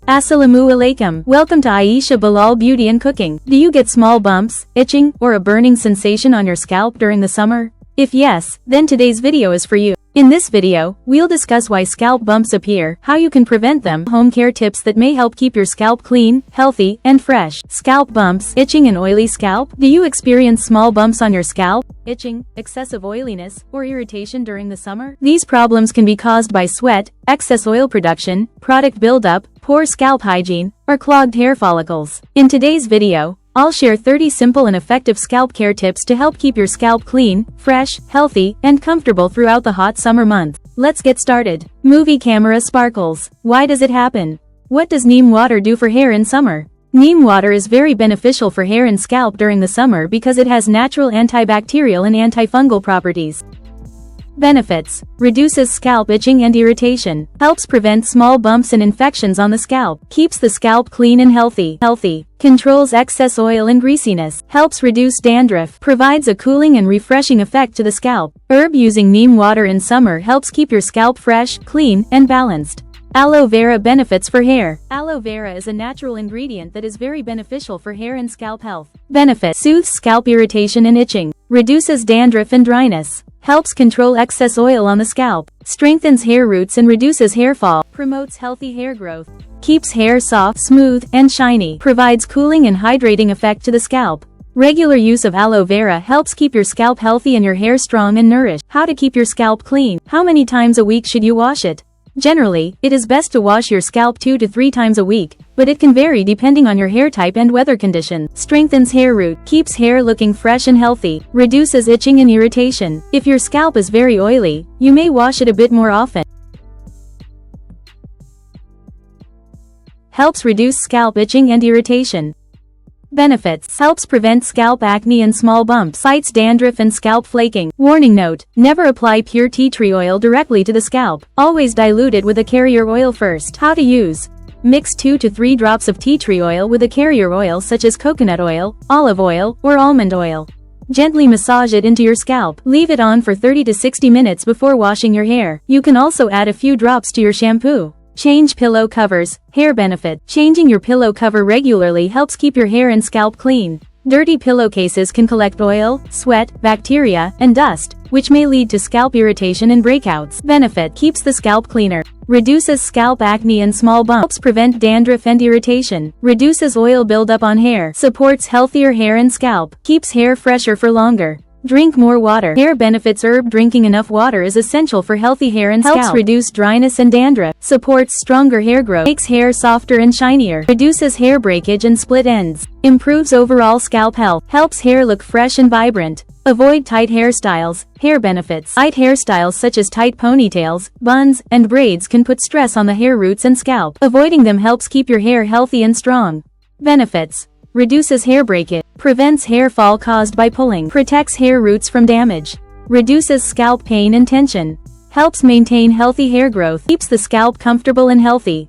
Assalamu alaikum. Welcome to Ayesha Bilal Beauty and Cooking. Do you get small bumps, itching, or a burning sensation on your scalp during the summer? If yes, then today's video is for you. In this video, we'll discuss why scalp bumps appear, how you can prevent them, home care tips that may help keep your scalp clean, healthy, and fresh. Scalp bumps, itching and oily scalp. Do you experience small bumps on your scalp, itching, excessive oiliness, or irritation during the summer? These problems can be caused by sweat, excess oil production, product buildup, poor scalp hygiene, or clogged hair follicles. In today's video, I'll share 30 simple and effective scalp care tips to help keep your scalp clean, fresh, healthy, and comfortable throughout the hot summer months. Let's get started. Movie camera sparkles. Why does it happen? What does neem water do for hair in summer? Neem water is very beneficial for hair and scalp during the summer because it has natural antibacterial and antifungal properties. Benefits: reduces scalp itching and irritation, helps prevent small bumps and infections on the scalp, keeps the scalp clean and healthy, controls excess oil and greasiness, helps reduce dandruff, provides a cooling and refreshing effect to the scalp. Herb: using neem water in summer helps keep your scalp fresh, clean, and balanced. Aloe vera benefits for hair. Aloe vera is a natural ingredient that is very beneficial for hair and scalp health. Benefits: soothes scalp irritation and itching, reduces dandruff and dryness, helps control excess oil on the scalp, strengthens hair roots and reduces hair fall, promotes healthy hair growth, keeps hair soft, smooth, and shiny, provides cooling and hydrating effect to the scalp. Regular use of aloe vera helps keep your scalp healthy and your hair strong and nourished. How to keep your scalp clean. How many times a week should you wash it? Generally, it is best to wash your scalp 2 to 3 times a week, but it can vary depending on your hair type and weather conditions. Strengthens hair root, keeps hair looking fresh and healthy, reduces itching and irritation. If your scalp is very oily, you may wash it a bit more often. Helps reduce scalp itching and irritation. Benefits: helps prevent scalp acne and small bumps, fights dandruff and scalp flaking. Warning note: never apply pure tea tree oil directly to the scalp. Always dilute it with a carrier oil first. How to use: mix 2 to 3 drops of tea tree oil with a carrier oil such as coconut oil, olive oil, or almond oil. Gently massage it into your scalp. Leave it on for 30 to 60 minutes before washing your hair. You can also add a few drops to your shampoo. Change pillow covers. Hair benefit: changing your pillow cover regularly helps keep your hair and scalp clean. Dirty pillowcases can collect oil, sweat, bacteria, and dust, which may lead to scalp irritation and breakouts. Benefit: keeps the scalp cleaner, reduces scalp acne and small bumps, helps prevent dandruff and irritation, reduces oil buildup on hair, supports healthier hair and scalp, keeps hair fresher for longer. Drink more water. Hair benefits: herb drinking enough water is essential for healthy hair and scalp. Helps reduce dryness and dandruff, supports stronger hair growth, makes hair softer and shinier, reduces hair breakage and split ends, improves overall scalp health, helps hair look fresh and vibrant. Avoid tight hairstyles. Hair benefits: tight hairstyles such as tight ponytails, buns, and braids can put stress on the hair roots and scalp. Avoiding them helps keep your hair healthy and strong. Benefits: reduces hair breakage, prevents hair fall caused by pulling, protects hair roots from damage, reduces scalp pain and tension, helps maintain healthy hair growth, keeps the scalp comfortable and healthy.